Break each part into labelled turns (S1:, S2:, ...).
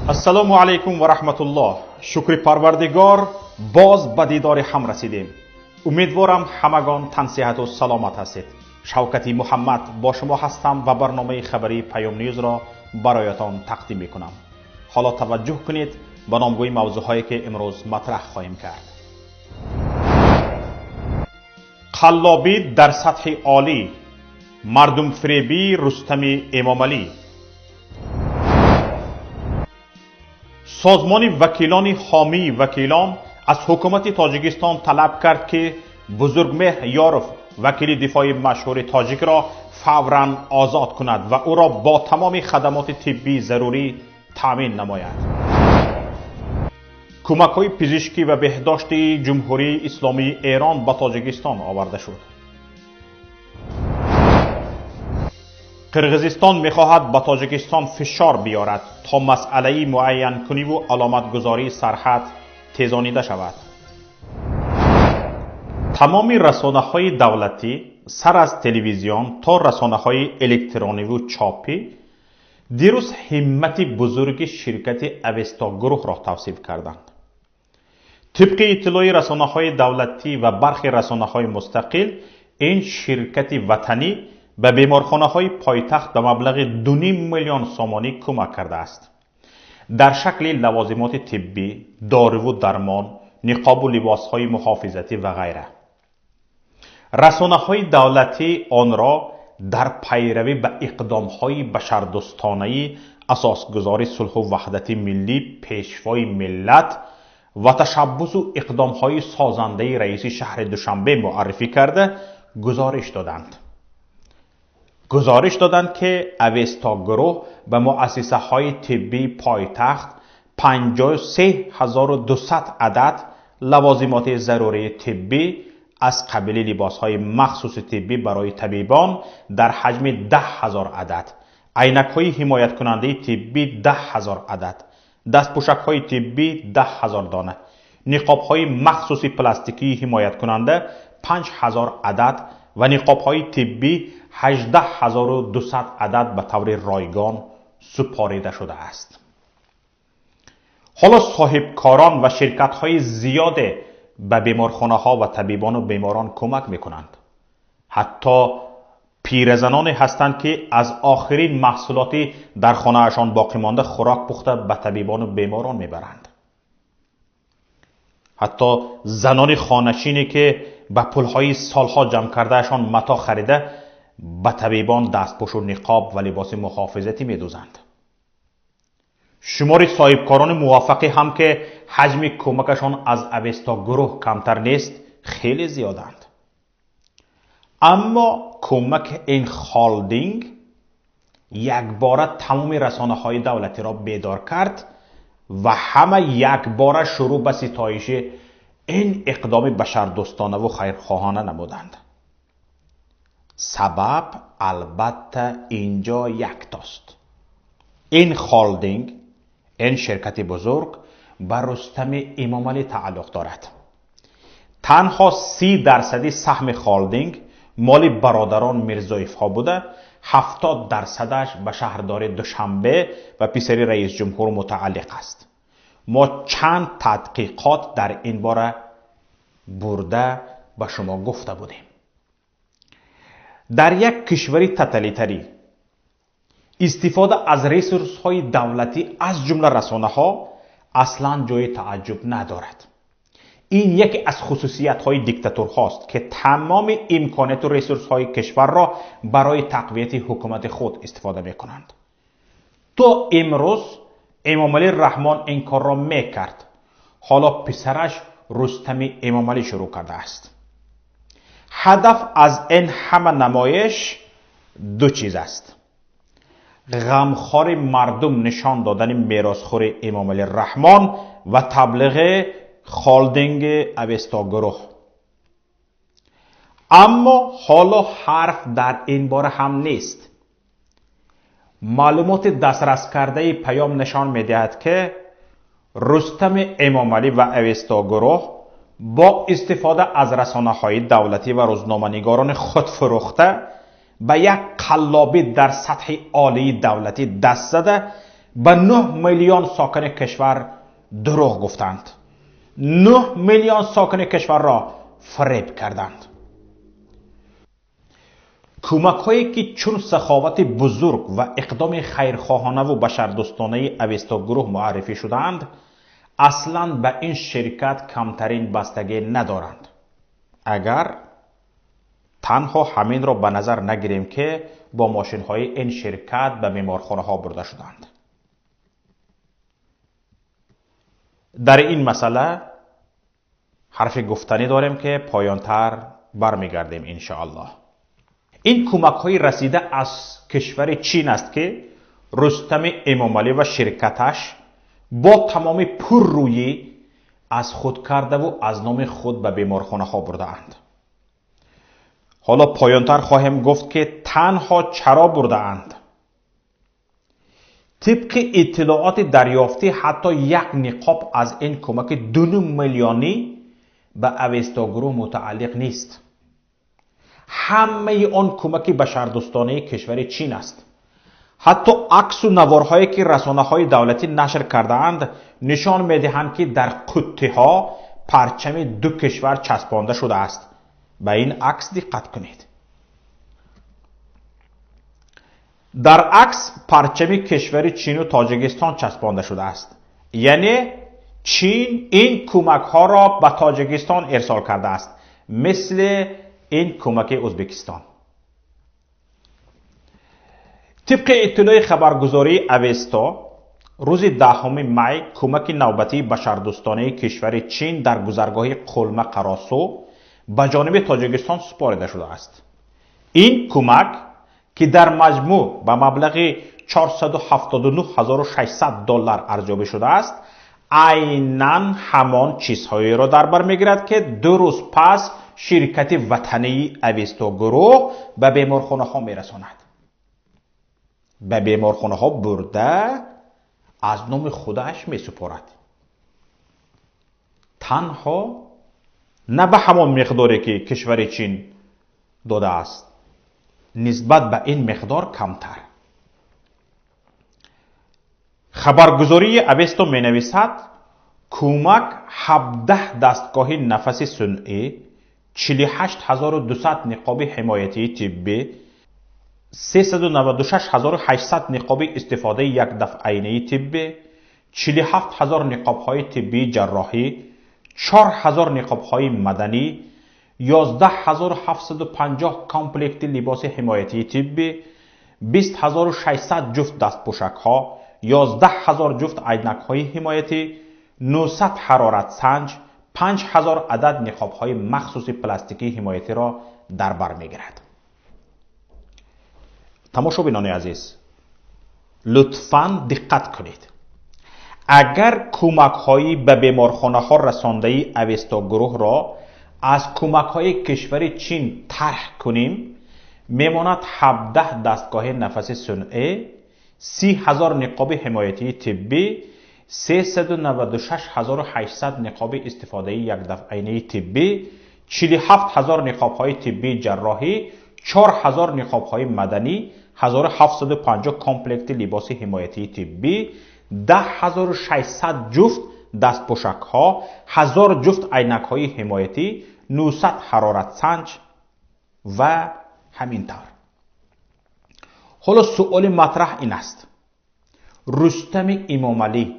S1: السلام علیکم و رحمت الله. شکر پروردگار باز به دیدار هم رسیدیم. امیدوارم همگان تن صحت و سلامت هستید. شوکتی محمد با شما هستم و برنامه خبری پیام نیوز را برایتان تقدیم می کنم. حالا توجه کنید به نامگوی موضوعهایی که امروز مطرح خواهیم کرد. قلابی در سطح عالی، مردم فریبی رستم امامعلی. سازمان وکیلان حامی وکیلان از حکومت تاجیکستان طلب کرد که بزرگمهر یاروف وکیل دفاعی مشهور تاجیک را فوراً آزاد کند و او را با تمام خدمات طبی ضروری تامین نماید. کمک‌های پزشکی و بهداشت جمهوری اسلامی ایران به تاجیکستان آورده شد. قرغیزستان می‌خواهد به تاجیکستان فشار بیارد تا مسئله معین کنی و علامت گذاری سرحد تیزانیده شود. تمام رسانه‌های دولتی سر از تلویزیون تا رسانه‌های الکترونی و چاپی دیروز همت بزرگ شرکت اوستا گروه را توصیف کردند. طبق اطلاع رسانه‌های دولتی و برخی رسانه‌های مستقل، این شرکت وطنی به بیمارخانه‌های پایتخت به مبلغ 2.5 میلیون سومانی کمک کرده است. در شکل لوازمات طبی، دارو و درمان، نقاب و لباس‌های محافظتی و غیره. رسانه‌های دولتی آن را در پیروی به اقدام‌های بشردوستانه اساسگذار صلح و وحدت ملی پیشوای ملت و تشبث و اقدام‌های سازنده رئیس شهر دوشنبه معرفی کرده گزارش دادند که اوستا گروه به مؤسسه‌های طبی پایتخت 53200 عدد لوازمات ضروری طبی از قبیل لباس‌های مخصوص طبی برای طبیبان در حجم 10,000 عدد، عینک‌های حمایت کننده طبی 10,000 عدد، دستپوشک‌های طبی 10,000 دانه، نقاب‌های مخصوص پلاستیکی حمایت کننده 5,000 عدد و نقاب‌های طبی 18,200 عدد به طور رایگان سپاریده شده است. حالا صاحبکاران و شرکت‌های زیاد به بیمارخانه‌ها و طبیبان و بیماران کمک می‌کنند. حتی پیرزنانی هستند که از آخرین محصولاتی در خانه‌شان باقی مانده خوراک پخته به طبیبان و بیماران می‌برند. حتی زنان خانه‌نشینی که به پول‌های سالها جمع کردهشان متاع خریده به طبیبان دستپوش و نقاب و لباس محافظتی می‌دوزند. شمار صاحبکاران موفقی هم که حجم کمکشان از اوستا گروه کمتر نیست خیلی زیادند. اما کمک این هالدینگ یک باره تمام رسانه‌های دولتی را بیدار کرد و همه یک باره شروع به ستایش این اقدام بشردوستانه و خیرخواهانه نمودند. سبب البته اینجا یکتاست. این هالدینگ، این شرکت بزرگ به رستم امامعلی تعلق دارد. تنها 30% سهم هالدینگ مال برادران میرزایف ها بوده، 70% به شهردار دوشنبه و پسر رئیس جمهور متعلق است. ما چند تحقیقات در این باره برده به شما گفته بودیم. در یک کشور توتالیتری استفاده از ریسورس های دولتی از جمله رسانه ها اصلا جای تعجب ندارد. این یکی از خصوصیت های دیکتاتور هاست که تمام امکانات و ریسورس های کشور را برای تقویت حکومت خود استفاده می کنند. تا امروز امامعلی رحمان این کار را می کرد. حالا پسرش رستم امامعلی شروع کرده است. هدف از این همه نمایش دو چیز است: غمخوار مردم نشان دادن میراثخوار امامعلی رحمان و تبلیغ هالدینگ اوستا گروه. اما حالا حرف در این باره هم نیست. معلومات دسترس کرده پیام نشان می‌دهد که رستم امامعلی و اوستا گروه با استفاده از رسانه‌های دولتی و روزنامه‌نگاران خود فروخته به یک قلابی در سطح عالی دولتی دست زده به 9 میلیون ساکن کشور دروغ گفتند. 9 میلیون ساکن کشور را فریب کردند. کمک هایی که چون سخاوت بزرگ و اقدام خیرخواهانه و بشردوستانه اوستا گروه معرفی شدند، اصلا به این شرکت کمترین بستگی ندارند. اگر تنها همین را به نظر نگیریم که با ماشین های این شرکت به بیمارخانه ها برده شدند. در این مسئله حرف گفتنی داریم که پایانتر برمیگردیم انشاءالله. این کمک های رسیده از کشور چین است که رستم امامعلی و شرکتش با تمام پررویی از خود کرده و از نام خود به بیمارخانه ها برده اند. حالا پایانتر خواهم گفت که تنها چرا برده اند. طبق اطلاعات دریافتی حتی یک نقاب از این کمک 2 میلیونی به اوستا گروه متعلق نیست. همه آن کمک بشردوستانه کشور چین است. حتی عکس و نوارهایی که رسانه‌های دولتی نشر کرده اند نشان می‌دهند که در قطعه ها پرچم 2 کشور چسبانده شده است. به این عکس دقت کنید. در عکس پرچم کشور چین و تاجیکستان چسبانده شده است. یعنی چین این کمک ها را به تاجیکستان ارسال کرده است، مثل این کمک ازبکستان. طبق اطلاع خبرگزاری اوستا روز 10 می کمک نوبتی بشردوستانه کشور چین در گذرگاه قلمه قراسو به جانب تاجیکستان سپارده شده است. این کمک که در مجموع به مبلغ 479,600 دلار ارزیابی شده است، عیناً همان چیزهایی را در بر میگیرد که 2 روز پس شرکت وطنی اوستا گروه به بیمارخانه ها میرساند. به بیمارخانه ها برده از نام خودش میسپارد. تنها نه به همان مقداری که کشور چین داده است، نسبت به این مقدار کمتر. خبرگزاری اوستا می نویسد کمک 17 دستگاه نفس صنعی، 48,200 نقاب حمایتی طبی، 396,800 نقاب استفاده یک دفعینه طبی، 47,000 نقاب های طبی جراحی، 4,000 نقاب های مدنی، 11,750 کامپلکت لباس حمایتی طبی، 20,600 جفت دستپوشک ها، 11,000 جفت عینک های حمایتی، 900 حرارت سنج، 5,000 عدد نقاب های مخصوص پلاستیکی حمایتی را در بر میگیرد. تماشابینان عزیز، لطفاً دقت کنید. اگر کمک هایی به بیمارخانه ها رسانده اوستا گروه را از کمک های کشور چین طرح کنیم، میماند 17 دستگاه نفس صنعی، 30,000 نقاب حمایتی طبی، 396,800 نقاب استفاده یک دفعینه طبی، 47,000 نقاب های طبی جراحی، 4,000 نقاب های مدنی، 1,750 کامپلکت لباس حمایتی طبی، 10,600 جفت دستپوشک ها، 1000 جفت عینک های حمایتی، 900 حرارت سنج و همین طور. حالا سؤال مطرح این است: رستم امامعلی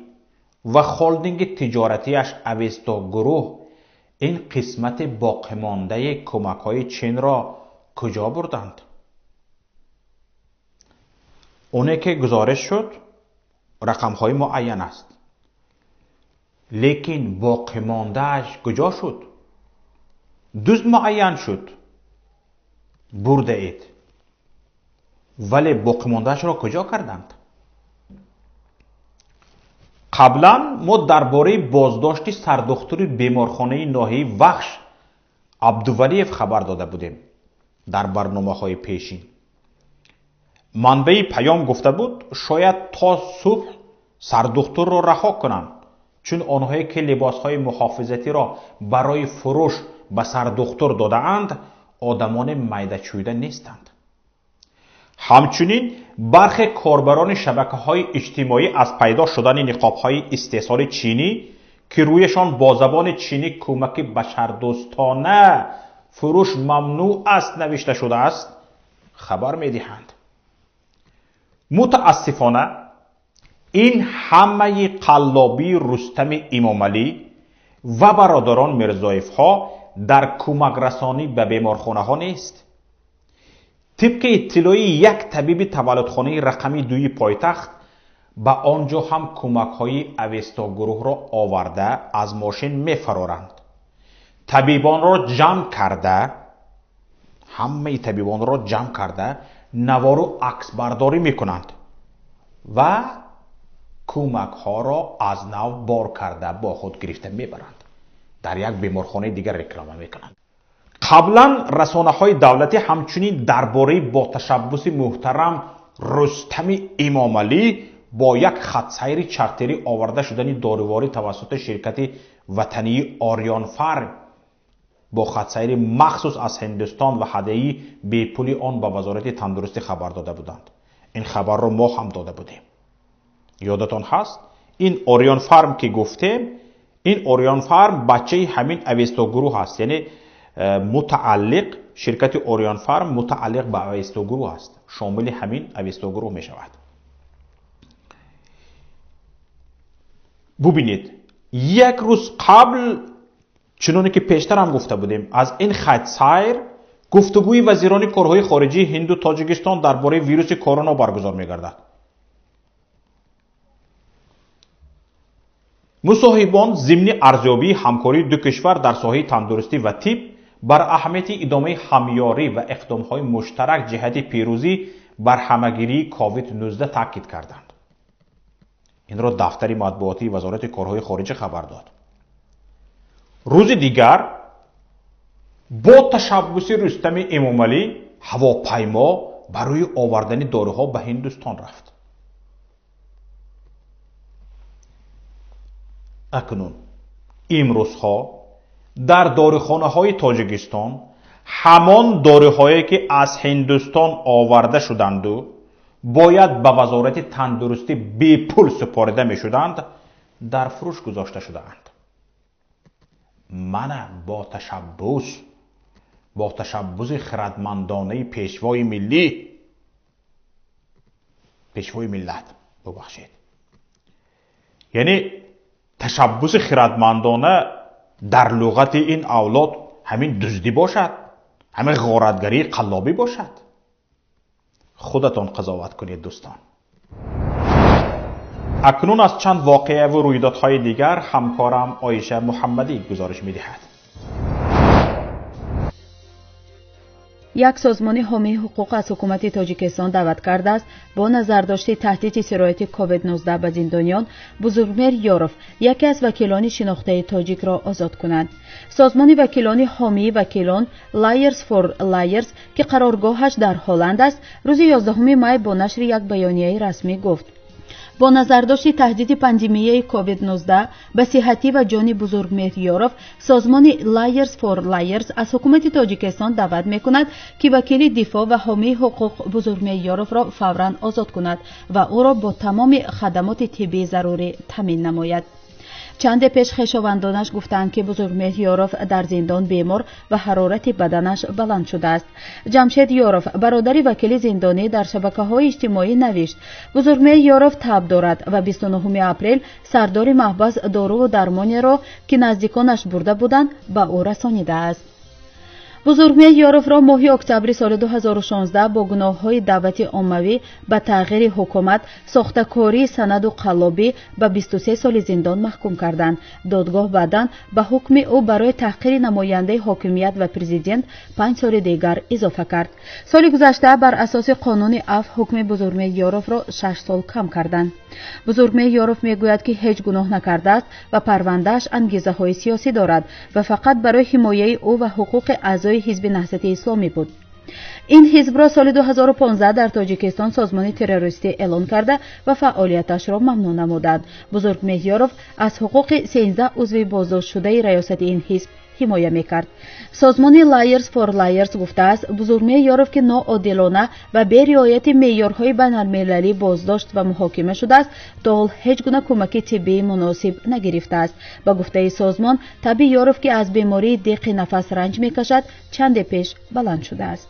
S1: و خالدینگ تجارتیش اوستا گروه این قسمت باقی مانده کمک های چین را کجا بردند؟ اونه که گزارش شد رقم های معین است، لیکن باقی ماندهش کجا شد؟ دوست معین شد برده اید، ولی باقی ماندهش را کجا کردند؟ قبلا ما درباره بازداشت سردختور بیمارخانه ناحیه وخش عبدولیف خبر داده بودیم در برنامه های پیشین. منبع پیام گفته بود شاید تا صبح سردختور را رها کنند، چون آنهایی که لباس های محافظتی را برای فروش به سردختور داده اند آدمان میده چویده نیستند. همچنین برخی کاربران شبکه‌های اجتماعی از پیدا شدن نقاب‌های استحصال چینی که رویشان با زبان چینی کمک بشردوستانه فروش ممنوع است نوشته شده است خبر می‌دهند. متاسفانه این همه قلابی رستم امامعلی و برادران میرزایف ها در کمک رسانی به بیمارخانه ها نیست. طبق اطلاع یک طبیب تولدخانه رقمی 2 پایتخت به آنجا هم کمک های اوستا گروه را آورده از ماشین میفرارند. طبیبان را جمع کرده، همه طبیبان را جمع کرده نوار و عکس برداری میکنند و کمک ها را از نو بار کرده با خود گرفته میبرند. در یک بیمارخانه دیگر رکلام میکنند. قبلا رسانه های دولتی همچنین درباره با تشبث محترم رستم امامعلی با یک خطسیر چارتری آورده شدن داروواری توسط شرکت وطنی آریان فارم با خطسیر مخصوص از هندوستان و هدیه به پول آن به وزارت تندرستی خبر داده بودند. این خبر را ما هم داده بودیم. یادتان هست این آریان فارم که گفتیم، این آریان فارم بچه همین اوستا گروه است، یعنی متعلق شرکت آریان فارم متعلق به اوستا گروه است، شامل همین اوستا گروه می شود. ببینید یک روز قبل چنانه که پیشتر هم گفته بودیم از این خط سیر گفتگوی وزیران کارهای خارجی هند و تاجیکستان درباره ویروس کرونا برگزار می گردد. مصاحبان ضمن ارزیابی همکاری دو کشور در ساحه تندرستی و طب بر اهمیت ادامه همیاری و اقدام‌های مشترک جهت پیروزی بر همگیری کووید 19 تاکید کردند. این را دفتر مطبوعاتی وزارت کارهای خارجه خبر داد. روز دیگر با تشبث رستم امامعلی هواپیما برای آوردن داروها به هندوستان رفت. اکنون امروزها در داروخانه های تاجیکستان همان داروهایی که از هندوستان آورده شدند و باید به وزارت تندرستی بی پول سپارده می شدند در فروش گذاشته شدند. من با تشبث خردمندانه پیشوای ملت ببخشید، یعنی تشبث خردمندانه در لغت این اولاد همین دزدی باشد، همین غارتگری قلابی باشد. خودتان قضاوت کنید دوستان. اکنون از چند واقعه و رویدادهای دیگر همکارم عایشه محمدی گزارش می‌دهد.
S2: یک سازمان حامی حقوق از حکومت تاجیکستان دعوت کرده است با نظرداشت تهدید سرایت کووید 19 به زندانیان بزرگمهر یاروف یکی از وکیلان شناخته تاجیک را آزاد کنند. سازمان وکیلان حامی وکیلان لایرز فور لایرز که قرارگاهش در هلند است روز 11 می با نشر یک بیانیه رسمی گفت با نظرداشت تهدید پاندمیای کووید 19 به صحتی و جان بزرگمهر یاروف سازمان لایرز فور لایرز از حکومت تاجیکستان دعوت می‌کند که وکیل دفاع و حامی حقوق بزرگمهر یاروف را فوراً آزاد کند و او را با تمام خدمات طبی ضروری تامین نماید. چند پیش خویشاوندانش گفتند که بزرگمهر یاروف در زندان بیمار و حرارت بدنش بلند شده است. جمشید یاروف برادر وکیل زندانی در شبکه‌های اجتماعی نوشت بزرگمهر یاروف تب دارد و 29 اپریل سردار محبس دارو و درمانی را که نزدیکانش برده بودند به او رسانیده است. بزرگمهر یاروف را ماه اکتبر سال 2016 با گناه‌های دعوت عمومی به تغییر حکومت، ساخته‌کاری سند و قلابی به 23 سال زندان محکوم کردند. دادگاه بعداً به حکم او برای تحقیر نماینده حاکمیت و پرزیدنت 5 سال دیگر اضافه کرد. سال گذشته بر اساس قانون عفو حکم بزرگمهر یاروف را 6 سال کم کردند. بزرگمهر یاروف میگوید که هیچ گناه نکرده است و پروندهش انگیزه‌های سیاسی دارد و فقط برای حمایت او و حقوق اعضای حزب نهضت اسلامی بود. این حزب را سال 2015 در تاجیکستان سازمان تروریستی اعلان کرده و فعالیتش را ممنوع نمودند. بزرگمهر یاروف از حقوق 13 عضو بازداشت شده ریاست این حزب ҳимоя мекард. созмони Liars for Liars гуфтааст бузургмеҳ Ёров ки ноодилона ва бериояти меъёрҳои байналмилалӣ боздошт ва муҳокима шудааст, то ҳол ҳеҷ гуна кӯмаки тиббии муносиб нагирифтааст. ба гуфтаи созмон, таби Ёров ки аз бемории диққи нафас ранҷ мекашад, чанде пеш баланд шудааст.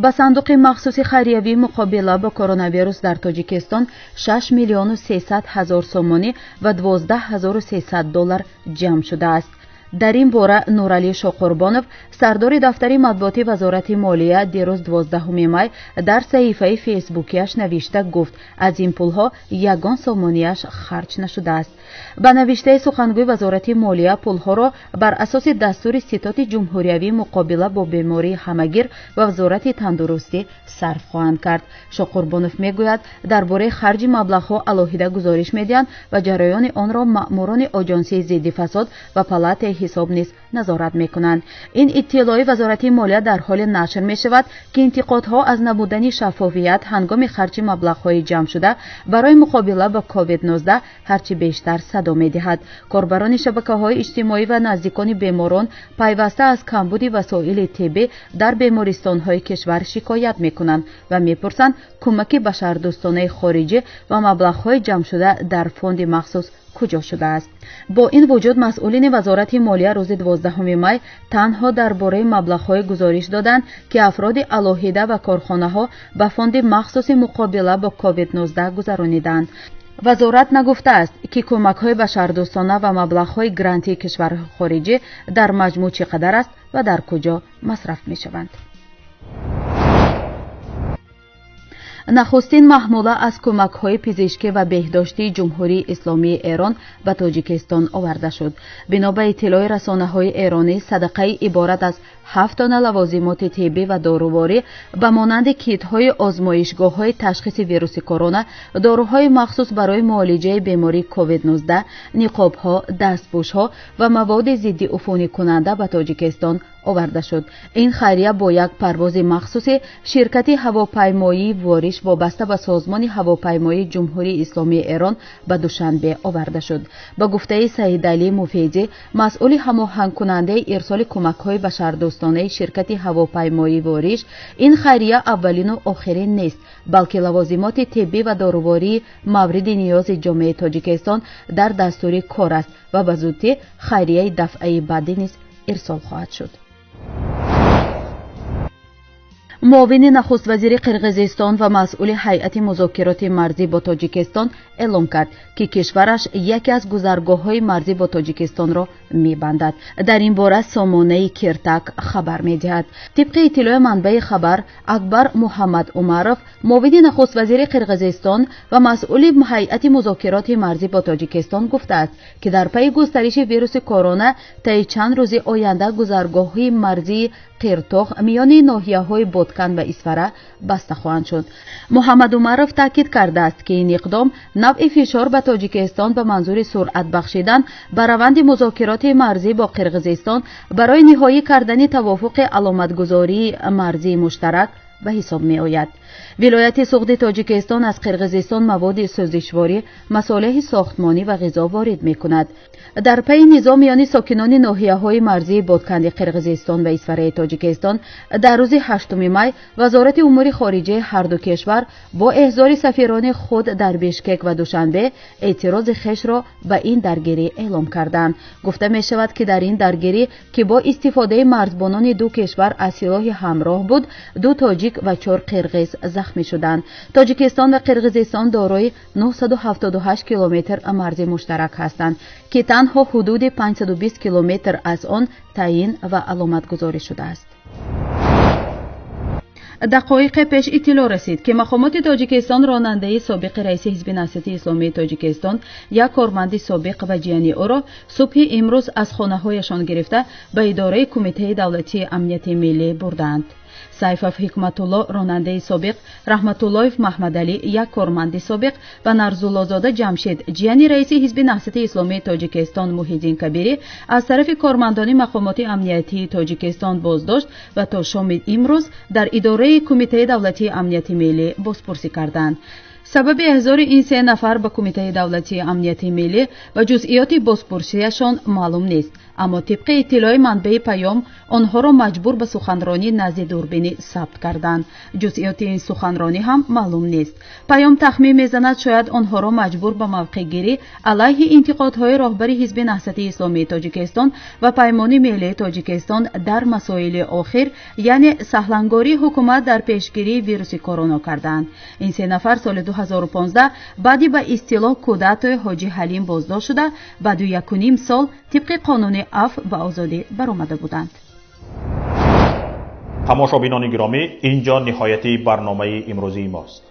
S2: ба сандуқи махсуси хайриявии муқобила ба коронавирус дар тоҷикистон 6 миллиону 300 ҳазор сомонӣ ва 12300 доллар ҷамъ шудааст. дар ин бора Нуралӣ Шоқурбонов, сардори дафтари матбуоти вазорати молия, дирӯз 12 май дар саҳифаи фейсбукиаш навишта гуфт, аз ин пулҳо ягон сомонияш харҷ нашудааст. ба навиштаи сухангӯи вазорати молия, пулҳоро бар асоси дастури ситоти ҷумҳуриявӣ муқобила бо бемории ҳамагир ва вазорати тандурустӣ сарф хоҳанд кард. Шоқурбонов мегӯяд, дар бораи харҷи маблағҳо алоҳида гузориш медиҳанд ва ҷараёни онро маъмурони оҷонсии зидди фасод ва палатаи ҳисоб низ назорат мекунанд. ин иттилои вазорати молия дар ҳоле нашр мешавад, ки интиқодҳо аз набудани шаффофият ҳангоми харҷи маблағҳои ҷамъшуда барои муқобила ба COVID-19 ҳарчи бештар садо медиҳад. корбарони шабакаҳои иҷтимоӣ ва наздикони беморон пайваста аз камбуди васоили тиббӣ дар бемористонҳои кишвар шикоят мекунанд ва мепурсанд кӯмаки башардӯстонаи хориҷӣ ва маблағҳои ҷамъшуда дар фонди махсус куҷо шудааст. бо ин вуҷуд масъулини вазорати молия рӯзи 12 май танҳо дар бораи маблағҳое гузориш доданд, ки афроди алоҳида ва корхонаҳо ба фонди махсуси муқобила бо COVID-19 гузарониданд. вазорат нагуфтааст, ки кӯмакҳои башардӯстона ва маблағҳои грантии кишварҳои хориҷӣ дар маҷмӯъ чӣ қадар аст ва дар куҷо масраф мешаванд. нахустин маҳмула аз кӯмакҳои пизишкӣ ва беҳдоштии ҷумҳурии исломии Эрон ба Тоҷикистон оварда шуд. бино ба иттилои расонаҳои эронӣ, садақаи иборат аз 7 тонна лавозимоти тиббӣ ва доруворӣ ба монанди китҳои озмоишгоҳҳои ташхиси вируси корона, доруҳои махсус барои муолиҷаи бемории COVID-19, ниқобҳо, дастпӯшҳо ва маводи зидди уфунӣкунанда ба Тоҷикистон оварда шуд. ин хайрия бо як парвози махсуси ширкати ҳавопаймоии вориш вобаста ба созмони ҳавопаймоии ҷумҳурии исломии Эрон ба Душанбе оварда шуд. ба гуфтаи Саидалӣ Муфидӣ, масъули ҳамоҳангкунандаи ирсоли кӯмакҳои башардӯстонаи ширкати ҳавопаймоии вориш, ин хайрия аввалину охирин нест, балки лавозимоти тиббӣ ва дорувории мавриди ниёзи ҷомеаи Тоҷикистон дар дастури кор аст ва ба зудӣ хайрияи дафъаи баъдӣ низ ирсол хоҳад шуд. муовини нахуствазири Қирғизистон ва масъули ҳайати музокироти марзӣ бо Тоҷикистон эълон кард, ки кишвараш яке аз гузаргоҳҳои марзӣ бо Тоҷикистонро мебандад. дар ин бора Сомонаи Киртак хабар медиҳад. тибқи иттилои манбаи хабар, Акбар Муҳаммад Умаров, муовини нахуствазири Қирғизистон ва масъули ҳайати музокироти марзӣ бо Тоҷикистон гуфтааст, ки дар пайи густариши вируси корона таи чанд рӯзи оянда гузаргоҳҳои марзии Қиртоғ миёни ноҳияҳои Боткан ва Исфара баста хоҳанд шуд. Муҳаммад Умаров таъкид кардааст, ки ин иқдом навъи фишор ба Тоҷикистон ба манзури суръат бахшидан ба раванди музокироти марзӣ бо Қирғизистон барои ниҳоӣ кардани тавофуқи аломатгузории марзии муштарак ба ҳисоб меояд. вилояти суғди Тоҷикистон аз Қирғизистон маводи сӯзишворӣ, масолиҳи сохтмонӣ ва ғизо ворид мекунад. дар пайи низоъ миёни сокинони ноҳияҳои марзии Ботканди Қирғизистон ва Исфараи Тоҷикистон дар рӯзи 8 май вазорати умури хориҷаи ҳарду кишвар бо эҳзори сафирони худ дар Бишкек ва Душанбе эътирози хешро ба ин даргирӣ эълон карданд. гуфта мешавад, ки дар ин даргирӣ, ки бо истифодаи марзбонони ду кишвар аз силоҳи ҳамроҳ буд, ду тоҷик ва 4 қирғиз захмӣ шуданд. Тоҷикистон ва Қирғизистон дорои 978 километр марзи муштарак ҳастанд, ки танҳо ҳудуди 520 километр аз он таъин ва аломатгузорӣ шудааст. дақоиқе пеш иттилоъ расид, ки мақомоти Тоҷикистон ронандаи собиқи раиси ҳизби насати исломии Тоҷикистон, як корманди собиқ ва ҷияни ӯро субҳи имрӯз аз хонаҳояшон гирифта ба идораи Кумитаи давлатии амнияти миллӣ бурданд. Сайфов Ҳикматулло, ронандаи собиқ, Раҳматуллоев Маҳмадалӣ, як корманди собиқ ва Нарзуллозода Ҷамшид, ҷияни раиси ҳизби наҳсати исломии Тоҷикистон Муҳиддин Кабирӣ аз тарафи кормандони мақомоти амниятии Тоҷикистон боздошт ва то шоми имрӯз дар идораи Кумитаи давлатии амнияти миллӣ бозпурсӣ карданд. سبب احضار این 3 نفر به کمیته دولتی امنیتی ملی و جزئیات بازپرسیشان معلوم نیست، اما طبق اطلاع منبع پیام آنها را مجبور به سخنرانی نزد دوربینی ثبت کردند. جزئیات این سخنرانی هم معلوم نیست. پیام تخمین میزند شاید آنها را مجبور به موقع گیری علیه انتقادهای راهبر حزب نهضت اسلامی تاجیکستان و پیمان ملی تاجیکستان در مسائل آخر، یعنی سهلنگاری حکومت در پیشگیری ویروس کرونا کردند. این 3 نفر سال 2015 بعدی به اصطلاح کودت حاجی حلیم بازداشت شده بعد 1.5 سال طبق قانون عفو و آزادی برآمده بودند.
S1: تماشابینان گرامی، اینجا نهایت برنامه امروزی ماست.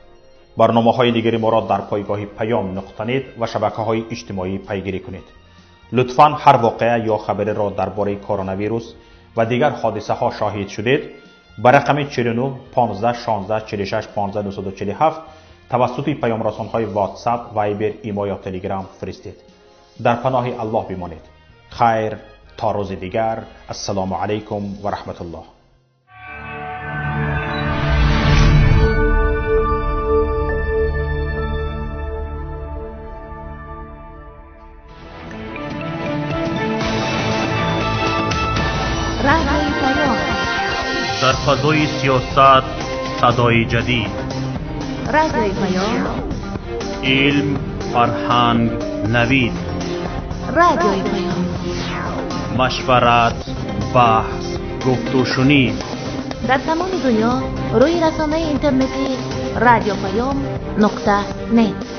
S1: برنامه‌های دیگری ما را در پایگاه پیام نقطه نت و شبکه‌های اجتماعی پیگیری کنید. لطفاً هر واقعه یا خبری را درباره کرونا ویروس و دیگر حادثه ها شاهد شدید به رقم 49 15 16 46 15 247 توسط پیام رسان‌های واتساپ، وایبر، ایمو یا تلگرام فرستید. در پناه الله بمانید. خیر تا روز دیگر. السلام علیکم و رحمت الله.
S3: رادیوی پیام
S1: در فضای سیاست صدای جدید.
S3: رادیوی پیام
S1: علم، فرهنگ، نوید.
S3: رادیوی پیام
S1: مشورت، بحث، گفت و شنید.
S3: در تمام دنیا روی رسانه اینترنتی رادیو پیام نقطه نت.